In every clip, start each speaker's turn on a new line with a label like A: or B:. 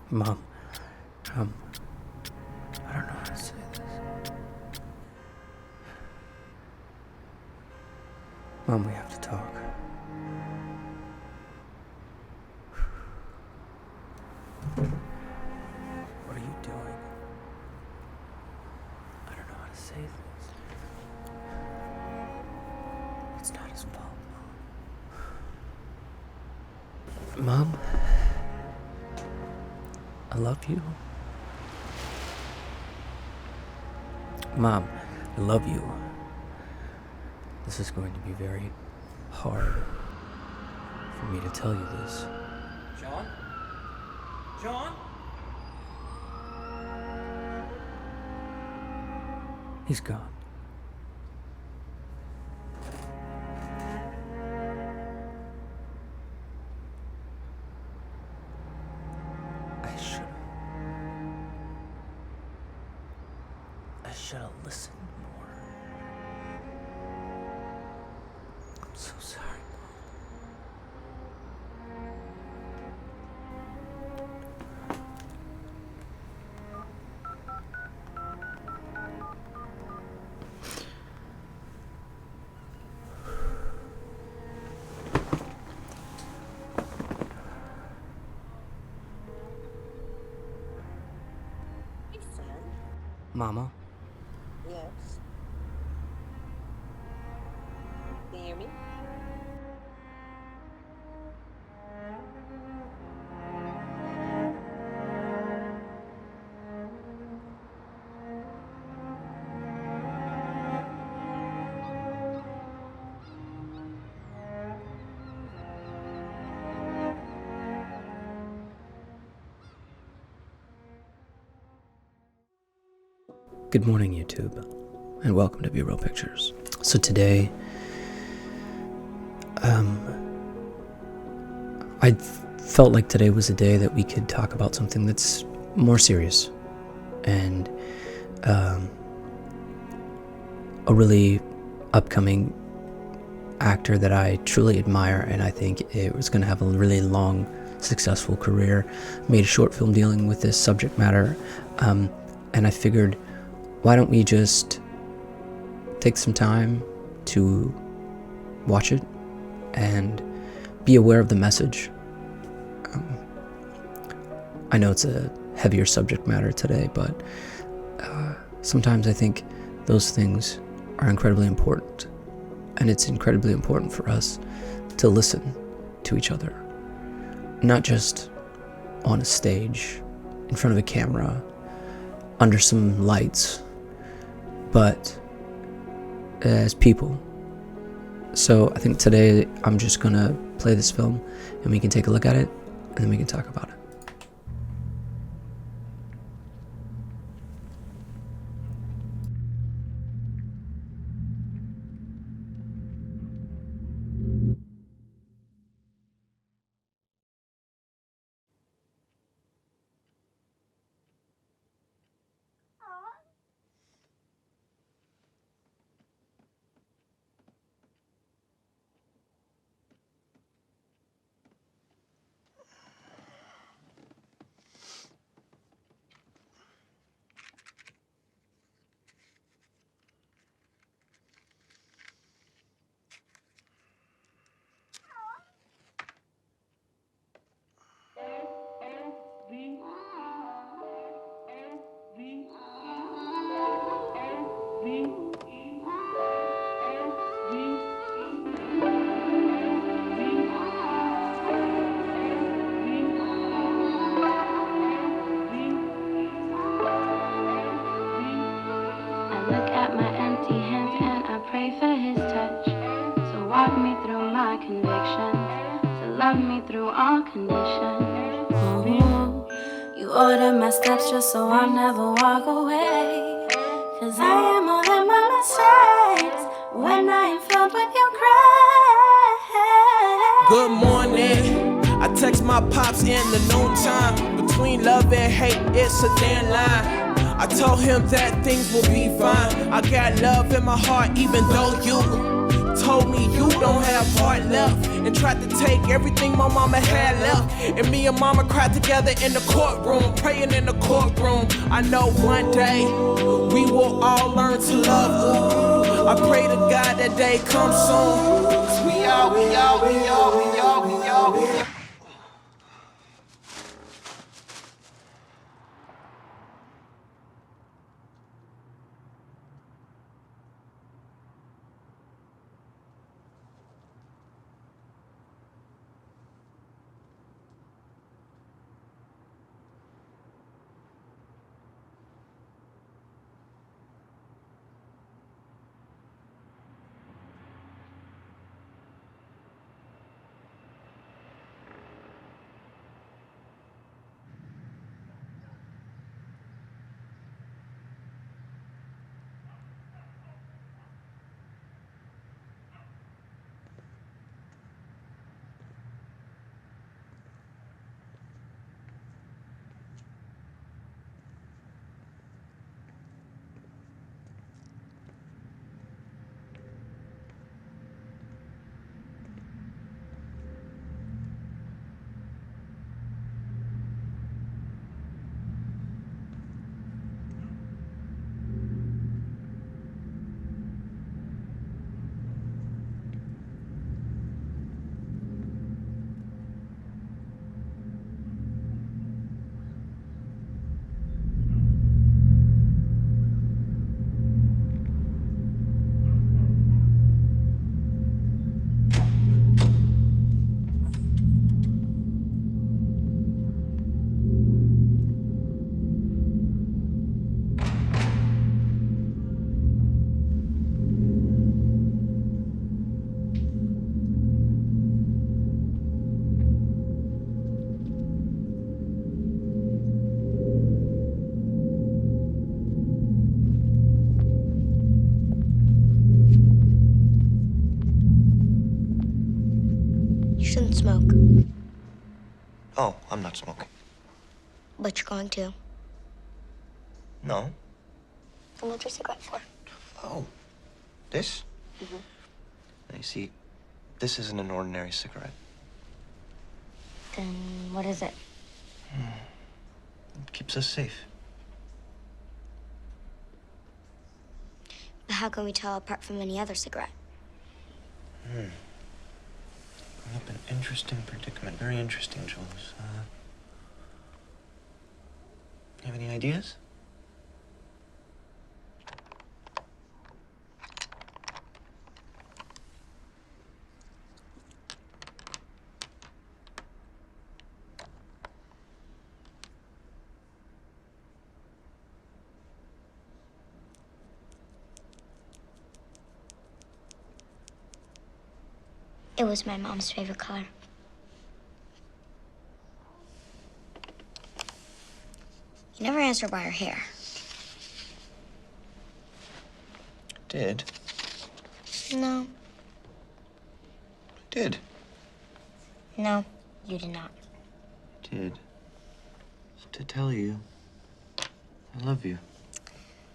A: Mom, I don't know how to say this. Mom, we have to talk. What are you doing? I don't know how to say this. It's not his fault, Mom. Mom, I love you. Mom, I love you. This is going to be very hard for me to tell you this.
B: John? John?
A: He's gone. I should have listened more. I'm so sorry, Mama.
C: Yes. Can you hear me?
A: Good morning, YouTube, and welcome to Be Real Pictures. So today, I felt like today was a day that we could talk about something that's more serious, and a really upcoming actor that I truly admire, and I think it was going to have a really long, successful career. Made a short film dealing with this subject matter, and I figured, why don't we just take some time to watch it and be aware of the message? I know it's a heavier subject matter today, but sometimes I think those things are incredibly important, and it's incredibly important for us to listen to each other, not just on a stage, in front of a camera, under some lights, but as people. So I think today I'm just gonna play this film and we can take a look at it and then we can talk about it.
D: Look at my empty hands and I pray for his touch. So walk me through my convictions, to love me through all conditions. Ooh, you order my steps just so I'll never walk away. Cause I am more than my mistakes when I am filled with your grace.
E: Good morning, I text my pops in the noontime. Between love and hate, it's a thin line. I told him that things will be fine. I got love in my heart even though you told me you don't have heart left, and tried to take everything my mama had left. And me and mama cried together in the courtroom, praying in the courtroom. I know one day we will all learn to love. Ooh, I pray to God that day comes soon. 'Cause we all.
F: Shouldn't smoke.
G: Oh, I'm not smoking.
F: But you're going to.
G: No.
F: Then what's your cigarette for?
G: Oh, this? Mm-hmm. Now, you see, this isn't an ordinary cigarette.
F: Then what is it?
G: It keeps us safe.
F: But how can we tell apart from any other cigarette?
G: Bring up an interesting predicament. Very interesting, Jules. You have any ideas?
F: It was my mom's favorite color. You never asked her about her hair.
G: Did?
F: No.
G: Did.
F: No, you did not.
G: Did. To tell you, I love you.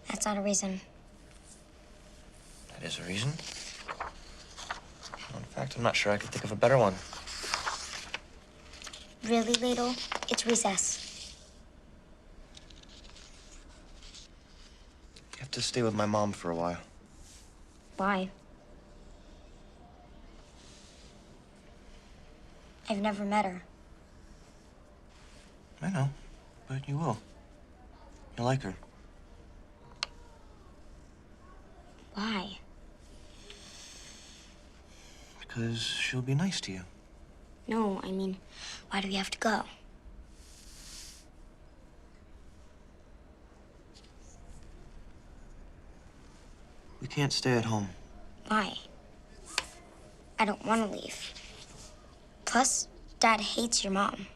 F: That's not a reason.
G: That is a reason. In fact, I'm not sure I could think of a better one.
F: Really, Ladle? It's recess.
G: You have to stay with my mom for a while.
F: Why? I've never met her.
G: I know, but you will. You'll like her.
F: Why?
G: Because she'll be nice to you.
F: No, I mean, why do we have to go?
G: We can't stay at home.
F: Why? I don't want to leave. Plus, Dad hates your mom.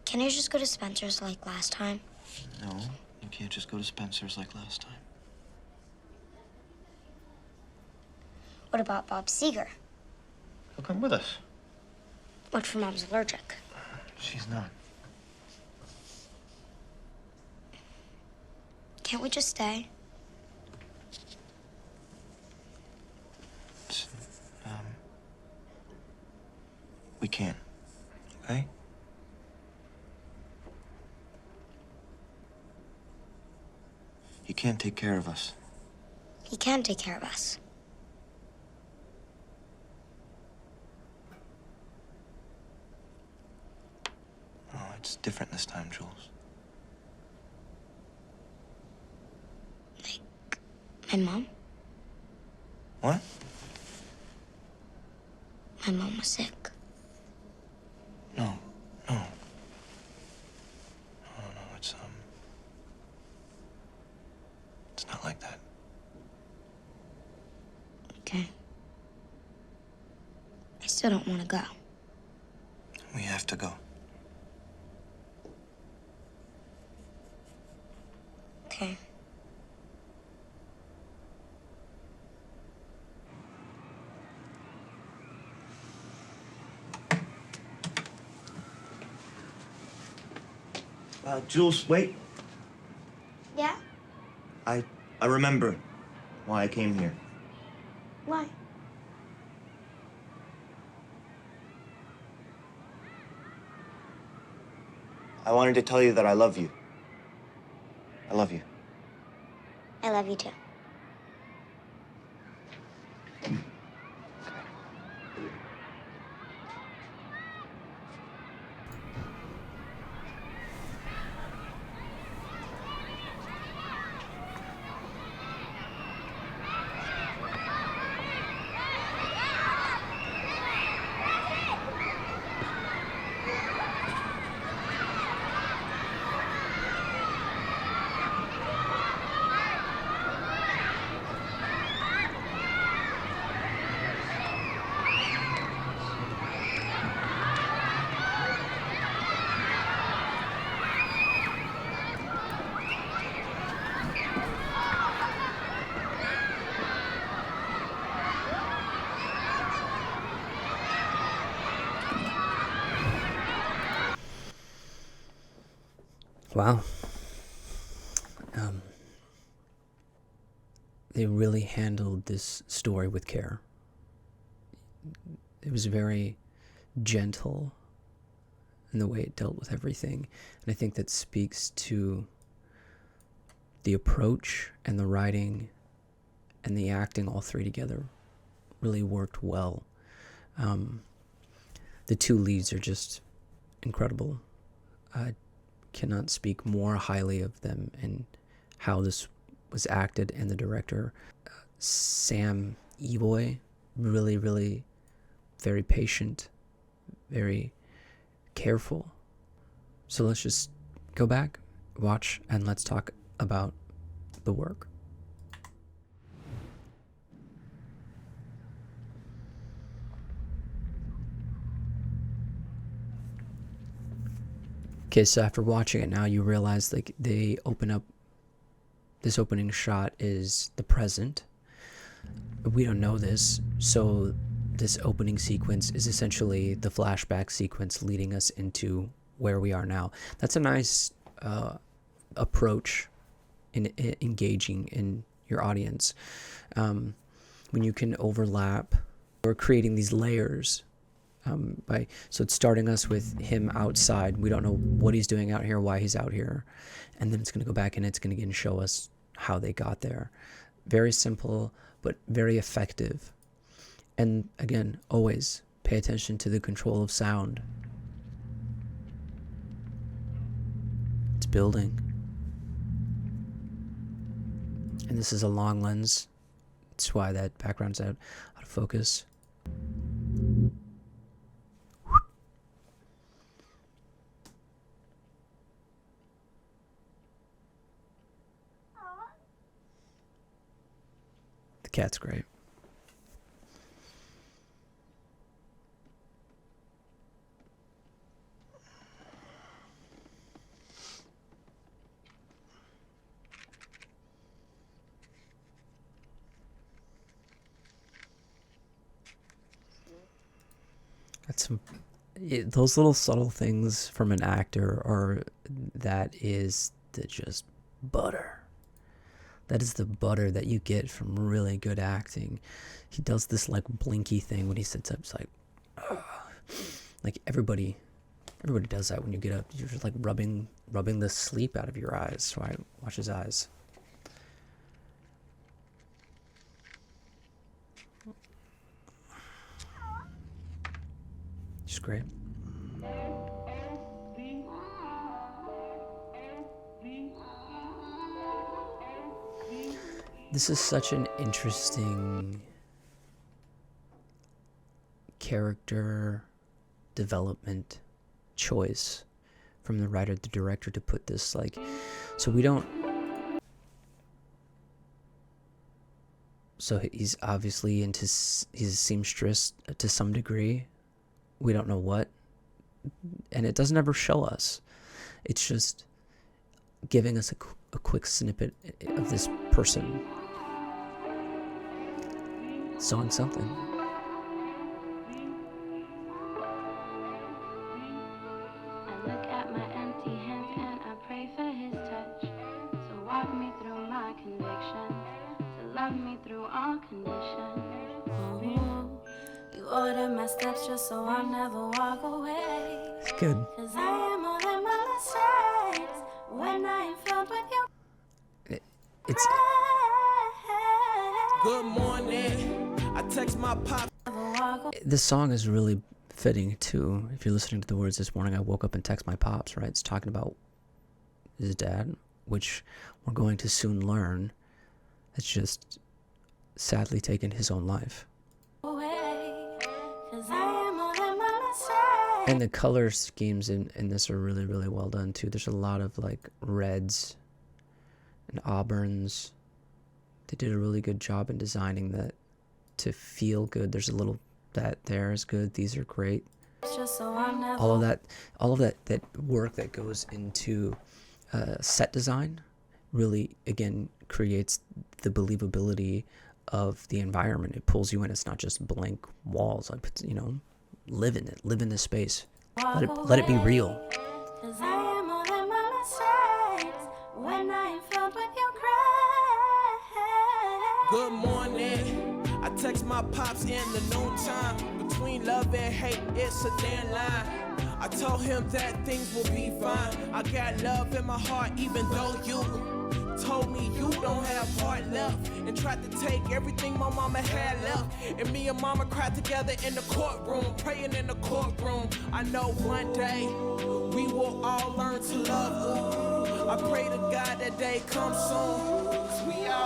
F: Can I just go to Spencer's like last time?
G: No, you can't just go to Spencer's like last time.
F: What about Bob Seeger?
G: He'll come with us.
F: What if your mom's allergic?
G: She's not.
F: Can't we just stay?
G: We can. Okay? He can't take care of us.
F: He can take care of us.
G: Oh, it's different this time, Jules.
F: My mom?
G: What?
F: My mom was sick.
G: No, no. No, it's not like that.
F: Okay. I still don't want to go.
G: We have to go.
F: Okay.
G: Jules, wait.
F: Yeah?
G: I remember why I came here.
F: Why?
G: I wanted to tell you that I love you. I love you.
F: I love you too.
A: Wow. They really handled this story with care. It was very gentle in the way it dealt with everything. And I think that speaks to the approach and the writing and the acting, all three together, really worked well. The two leads are just incredible. I cannot speak more highly of them and how this was acted, and the director, Sam Evoy, really, really very patient, very careful. So let's just go back, watch, and let's talk about the work. Okay, so after watching it now, you realize like they open up, this opening shot is the present. We don't know this, so this opening sequence is essentially the flashback sequence leading us into where we are now. That's a nice approach in engaging in your audience. When you can overlap or creating these layers. So it's starting us with him outside. We don't know what he's doing out here, why he's out here. And then it's going to go back and it's going to again show us how they got there. Very simple, but very effective. And again, always pay attention to the control of sound. It's building. And this is a long lens. That's why that background's out of focus. The cat's great. Those little subtle things from an actor are, that is the just butter. That is the butter that you get from really good acting. He does this like blinky thing when he sits up. It's like, Like everybody does that when you get up. You're just like rubbing the sleep out of your eyes. So I watch his eyes. Just great. This is such an interesting character development choice from the writer, the director, to put this like, so we don't, so he's obviously into, he's a seamstress to some degree. We don't know what, and it doesn't ever show us. It's just giving us a quick snippet of this person sewing something.
D: I look at my empty hands and I pray for his touch. So walk me through my convictions. To love me through all conditions. You order my steps just so I'll never walk away.
A: It's good.
D: 'Cause I am more than my mistakes. When I am filled with your
A: It's
E: Good morning. I text my pop.
A: this song is really fitting too. If you're listening to the words this morning, I woke up and text my pops, right? It's talking about his dad, which we're going to soon learn has just sadly taken his own life. And the color schemes in this are really, really well done too. There's a lot of like reds and auburns. They did a really good job in designing that to feel good. There's a little, that there is good. These are great. All of that work that goes into set design really, again, creates the believability of the environment. It pulls you in. It's not just blank walls. Like, you know, live in it. Live in this space. Let it be real.
E: Good morning. I text my pops in the noontime. Between love and hate, it's a thin line. I told him that things will be fine. I got love in my heart, even though you told me you don't have heart left, and tried to take everything my mama had left. And me and mama cried together in the courtroom, praying in the courtroom. I know one day we will all learn to love. Ooh, I pray to God that day comes soon. 'Cause we all.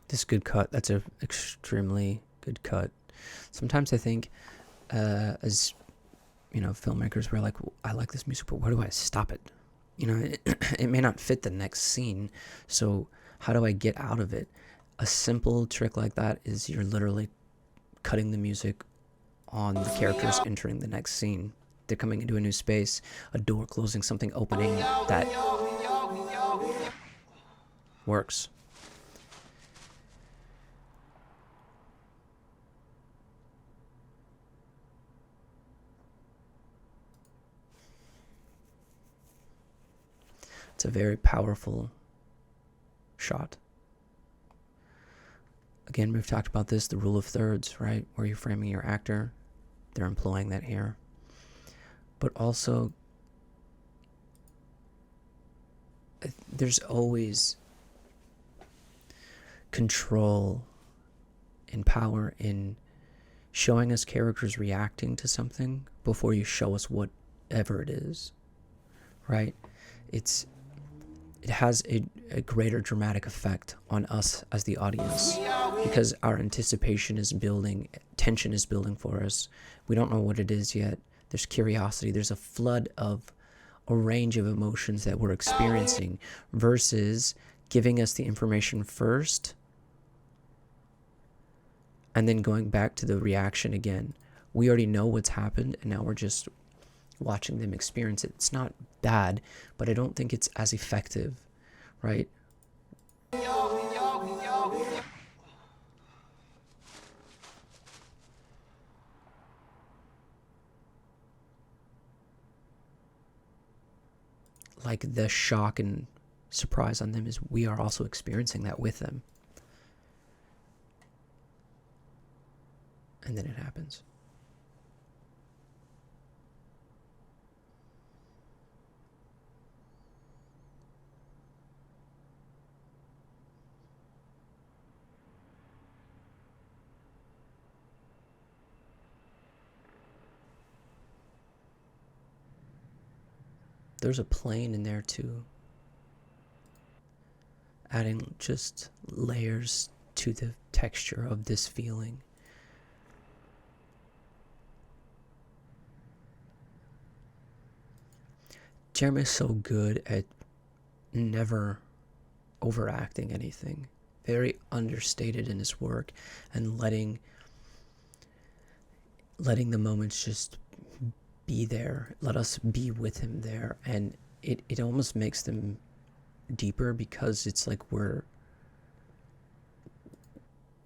A: This is good cut. That's a extremely good cut. Sometimes I think, as you know, filmmakers, we're like, well, I like this music, but where do I stop it? You know, it may not fit the next scene. So how do I get out of it? A simple trick like that is you're literally cutting the music on the characters entering the next scene. They're coming into a new space, a door closing, something opening. That works. It's a very powerful shot. Again, we've talked about this, the rule of thirds, right? Where you're framing your actor. They're employing that here. But also, there's always control and power in showing us characters reacting to something before you show us whatever it is, right? It has a greater dramatic effect on us as the audience because our anticipation is building, tension is building for us. We don't know what it is yet. There's curiosity. There's a flood of a range of emotions that we're experiencing versus giving us the information first and then going back to the reaction again. We already know what's happened and now we're just watching them experience it. It's not bad, but I don't think it's as effective, right? Like the shock and surprise on them is we are also experiencing that with them. and then it happens. There's a plane in there too, adding just layers to the texture of this feeling. Jeremy's so good at never overacting anything, very understated in his work, and letting the moments just be there, let us be with him there, and it almost makes them deeper, because it's like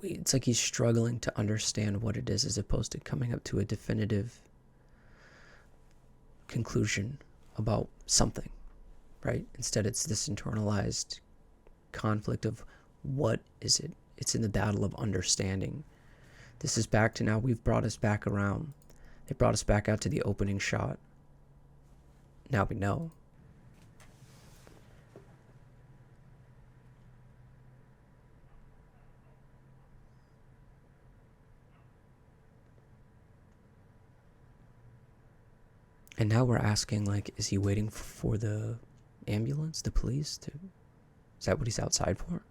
A: it's like he's struggling to understand what it is, as opposed to coming up to a definitive conclusion about something, right? Instead, it's this internalized conflict of what is it? It's in the battle of understanding. This is back to now, we've brought us back around. It brought us back out to the opening shot. Now we know. And now we're asking, like, is he waiting for the ambulance, the police? Is that what he's outside for?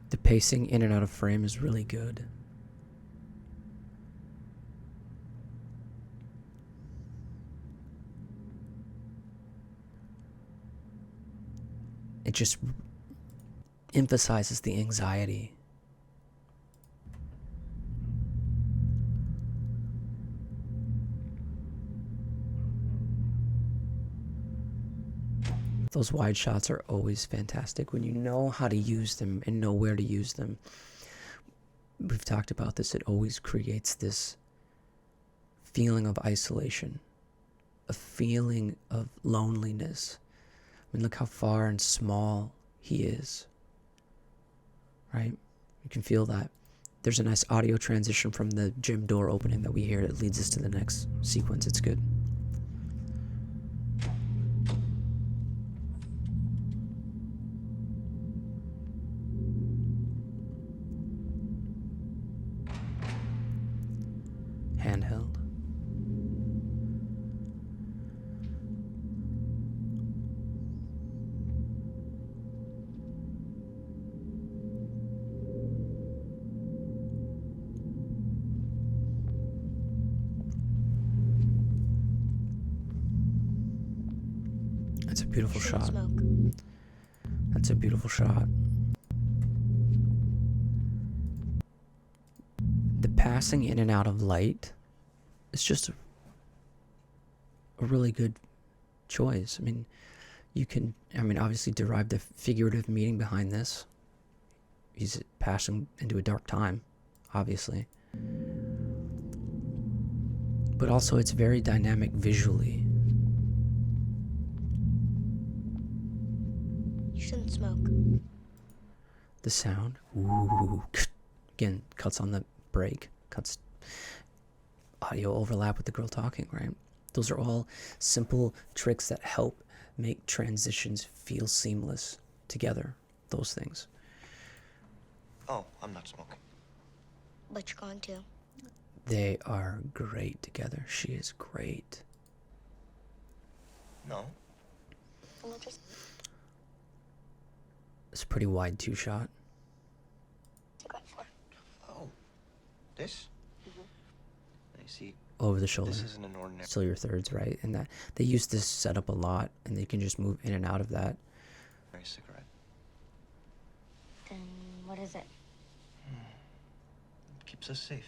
A: The pacing in and out of frame is really good. It just emphasizes the anxiety. Those wide shots are always fantastic when you know how to use them and know where to use them. We've talked about this. It always creates this feeling of isolation, a feeling of loneliness. I mean, look how far and small he is, right? You can feel that. There's a nice audio transition from the gym door opening that we hear that leads us to the next sequence. It's good. Handheld. That's a beautiful shot.
F: Smoke.
A: That's a beautiful shot. The passing in and out of light is just a really good choice. I mean, you can, obviously derive the figurative meaning behind this. He's passing into a dark time, obviously. But also it's very dynamic visually.
F: You shouldn't smoke.
A: The sound, ooh, again, cuts on the break, cuts audio overlap with the girl talking, right? Those are all simple tricks that help make transitions feel seamless together, those things.
G: Oh, I'm not smoking.
F: But you're going to.
A: They are great together. She is great.
G: No.
F: And we'll just
A: It's a pretty wide two shot.
F: cigarette for.
G: Oh, this? I see.
A: Over the shoulder.
G: This isn't an ordinary.
A: Still your thirds, right? And that they use this setup a lot, and they can just move in and out of that.
G: Cigarette.
F: Then what is it?
G: It keeps us safe.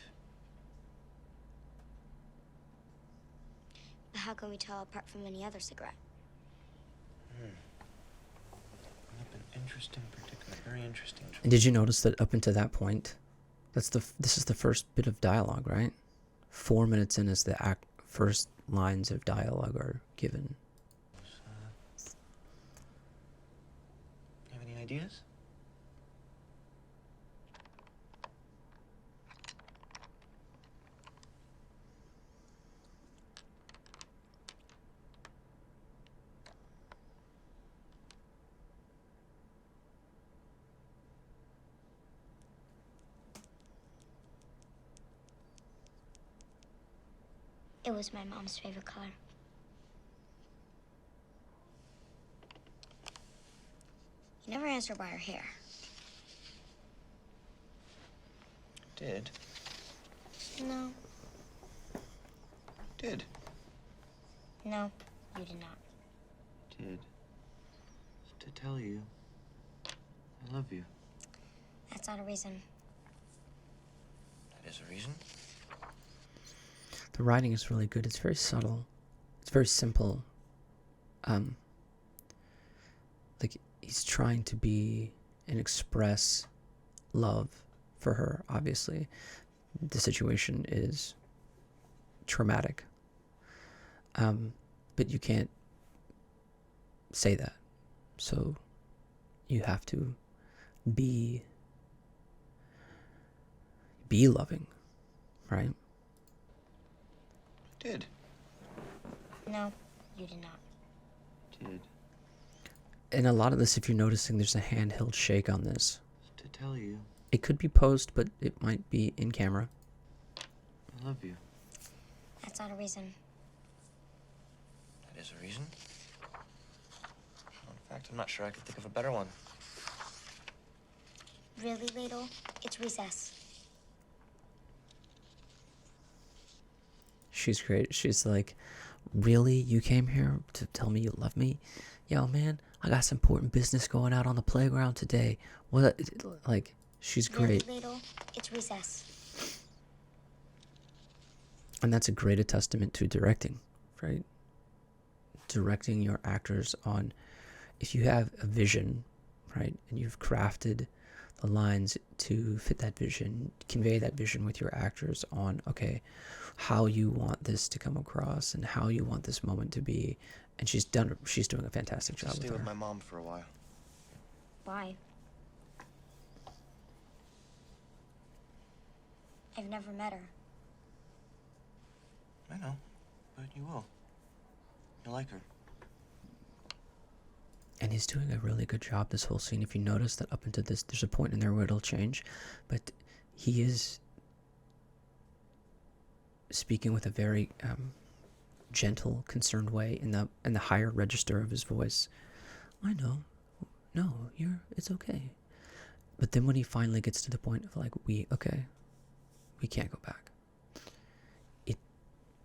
F: But how can we tell apart from any other cigarette?
G: Interesting, particular, very interesting.
A: And did you notice that up until that point, this is the first bit of dialogue, right? 4 minutes in is the first lines of dialogue are given.
G: Have any ideas?
F: It was my mom's favorite color. You never answered about her hair.
G: Did.
F: No.
G: Did.
F: No, you did not.
G: Did. To tell you, I love you.
F: That's not a reason.
G: That is a reason.
A: The writing is really good. It's very subtle. It's very simple. Like, he's trying to be and express love for her, obviously. The situation is traumatic. But you can't say that. So you have to be loving, right?
G: Did.
F: No, you did not.
G: Did.
A: And a lot of this, if you're noticing, there's a handheld shake on this.
G: To tell you,
A: It could be post, but it might be in camera.
G: I love you.
F: That's not a reason.
G: That is a reason. Well, in fact, I'm not sure I could think of a better one.
F: Really, Ladle? It's recess.
A: She's great. She's like, really? You came here to tell me you love me? Yo, man, I got some important business going out on the playground today. What? Like, she's great.
F: Really, Ladle? It's recess.
A: And that's a great testament to directing, right? Directing your actors on, if you have a vision, right, and you've crafted the lines to fit that vision, convey that vision with your actors on, okay, how you want this to come across and how you want this moment to be. And she's doing a fantastic job
G: Stay
A: with
G: with
A: her.
G: my mom for a while.
F: Why? I've never met her.
G: I know, but you will. You'll like her.
A: And he's doing a really good job this whole scene. If you notice that up into this, there's a point in there where it'll change, but he is speaking with a very gentle, concerned way in the higher register of his voice. I know, no, it's okay. But then when he finally gets to the point of like, we can't go back.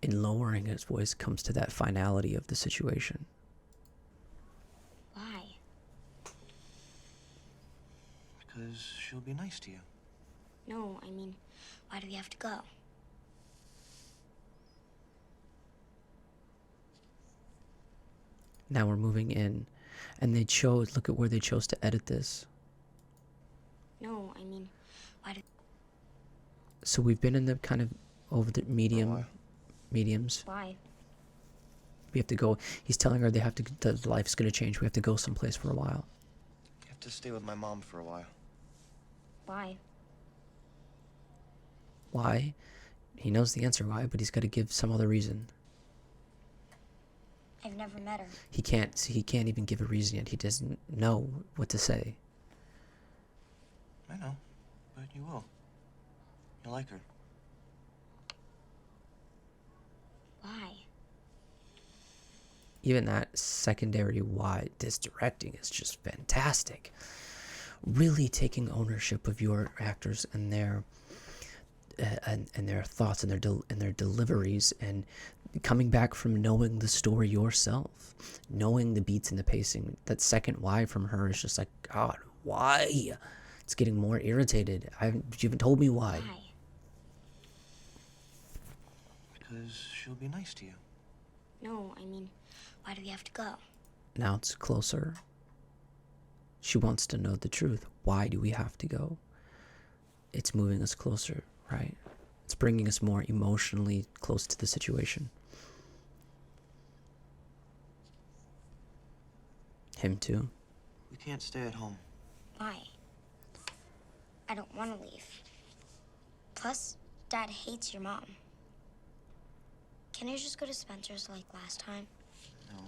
A: In lowering his voice comes to that finality of the situation.
F: Why?
G: Because she'll be nice to you.
F: No, I mean, why do we have to go?
A: Now we're moving in, and look at where they chose to edit this.
F: No, I mean, why do...
A: So we've been in the kind of over the mediums.
F: Why?
A: We have to go. He's telling her the life's going to change. We have to go someplace for a while.
G: You have to stay with my mom for a while.
F: Why?
A: Why? He knows the answer why, but he's got to give some other reason.
F: I've never met her.
A: He can't even give a reason yet. He doesn't know what to say.
G: I know, but you will. You'll like her.
F: Why?
A: Even that secondary why, this directing is just fantastic. Really taking ownership of your actors and their thoughts and their deliveries, and coming back from knowing the story yourself, knowing the beats and the pacing. That second why from her is just like, God, why? It's getting more irritated. You haven't told me why.
F: Why?
G: Because she'll be nice to you.
F: No, I mean, why do we have to go?
A: Now it's closer. She wants to know the truth. Why do we have to go? It's moving us closer, right? It's bringing us more emotionally close to the situation. him too.
G: We can't stay at home.
F: Why? I don't want to leave. Plus, Dad hates your mom. Can I just go to Spencer's like last time?
G: No,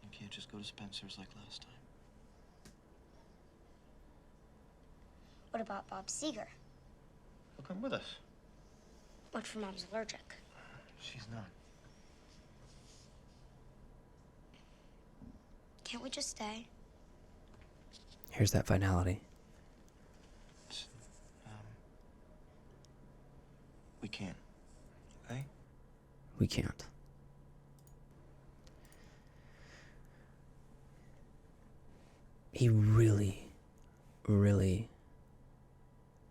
G: you can't just go to Spencer's like last time.
F: What about Bob Seeger?
G: He'll come with us.
F: What if your mom's allergic?
G: She's not.
F: Can't we just stay?
A: Here's that finality.
G: We can't. Okay?
A: We can't. He really, really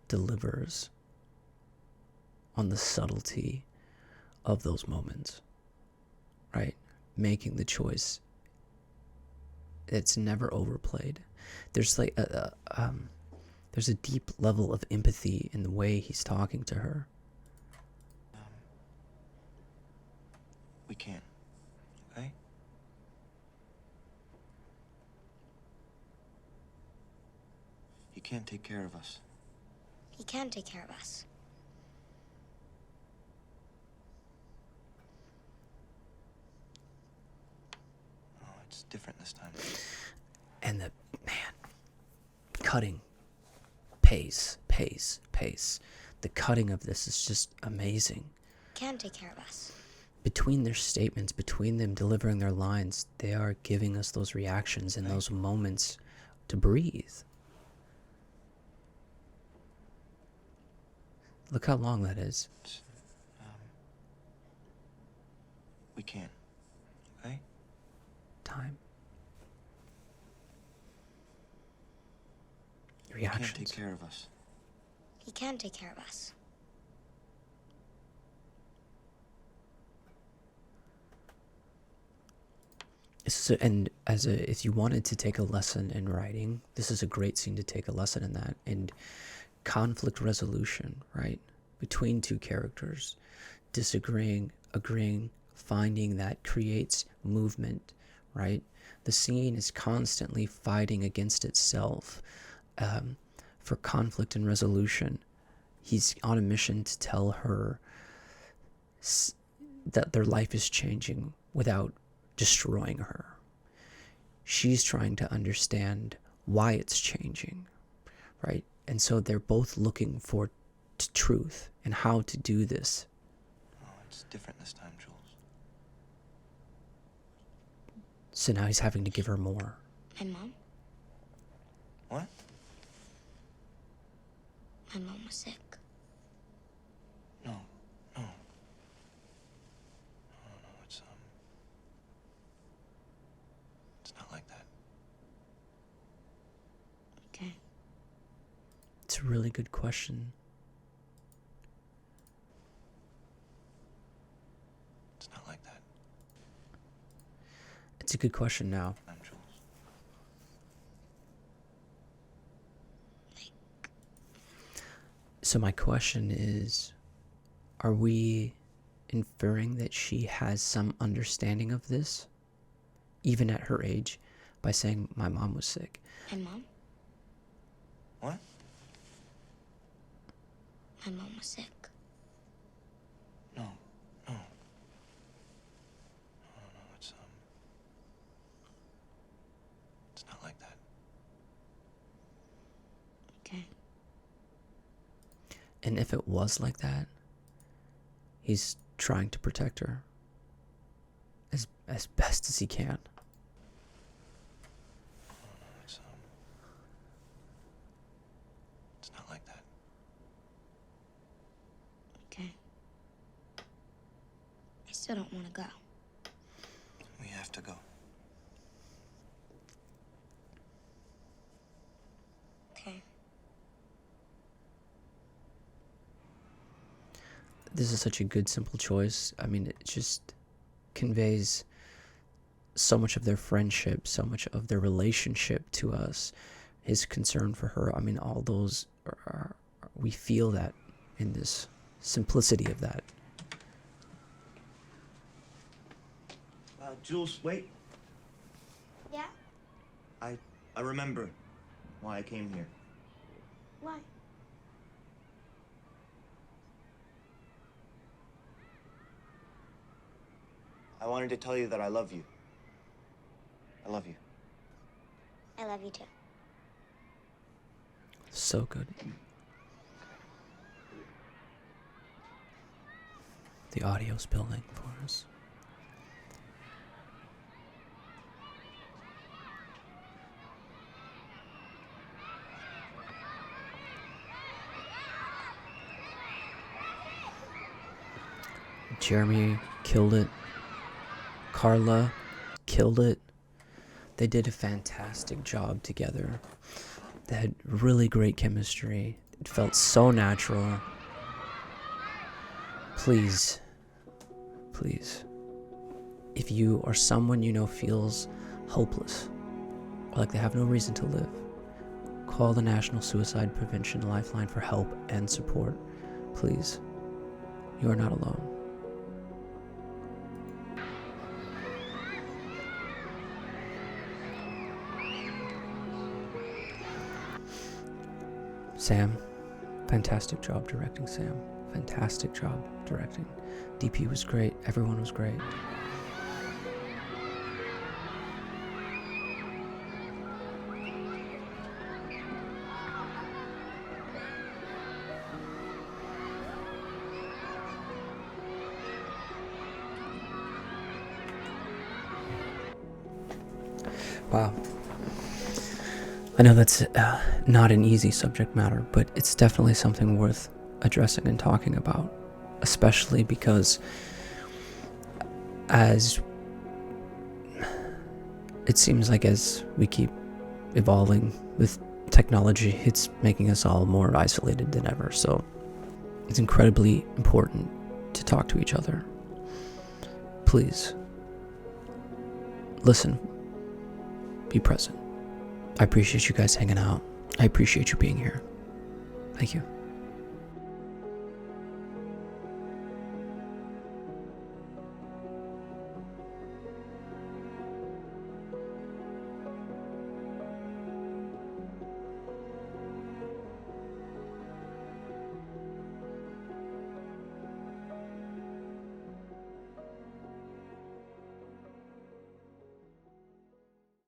A: delivers on the subtlety of those moments, right? Making the choice. It's never overplayed. There's like there's a deep level of empathy in the way he's talking to her.
G: We can't. Okay? He can't take care of us.
F: He can take care of us.
G: Oh, it's different this time.
A: And the, man, cutting, pace. The cutting of this is just amazing.
F: Can take care of us.
A: Between their statements, between them delivering their lines, they are giving us those reactions and those moments to breathe. Look how long that is.
G: We can't. Okay?
A: Time.
G: He can't
A: Reactions.
G: take care of us.
F: He can take care of us.
A: And if you wanted to take a lesson in writing, this is a great scene to take a lesson in that. And conflict resolution, right? Between two characters, disagreeing, agreeing, finding that creates movement, right? The scene is constantly fighting against itself for conflict and resolution. He's on a mission to tell her that their life is changing without destroying her. She's trying to understand why it's changing, right? And so they're both looking for truth and how to do this.
G: Oh, it's different this time, Jules.
A: So now he's having to give her more.
F: My mom?
G: What?
F: My mom was sick.
G: No. It's not like that.
F: Okay.
A: It's a really good question.
G: It's not like that.
A: It's a good question now.
G: I'm Jules.
A: So my question is, are we inferring that she has some understanding of this, even at her age, by saying my mom was sick?
F: My mom?
G: What?
F: My mom was sick.
G: No. It's not like that.
F: Okay.
A: And if it was like that, he's trying to protect her as best as he can.
G: It's not like that.
F: Okay. I still don't want to go.
G: We have to go.
F: Okay.
A: This is such a good, simple choice. I mean, it just conveys so much of their friendship, so much of their relationship to us, his concern for her. I mean, all those we feel that in this simplicity of that.
G: Jules, wait.
F: Yeah?
G: I I remember why I came here.
F: Why?
G: I wanted to tell you that I love you. I love you.
F: I love you too.
A: So good. The audio's building for us. Jeremy killed it. Carla killed it. They did a fantastic job together. They had really great chemistry. It felt so natural. Please, please, if you or someone you know feels hopeless or like they have no reason to live, call the National Suicide Prevention Lifeline for help and support. Please, you are not alone. Sam, fantastic job directing, Sam. Fantastic job directing. DP was great. Everyone was great. Wow. I know that's not an easy subject matter, but it's definitely something worth addressing and talking about, especially because as it seems like as we keep evolving with technology, it's making us all more isolated than ever. So it's incredibly important to talk to each other. Please listen, be present. I appreciate you guys hanging out. I appreciate you being here. Thank you.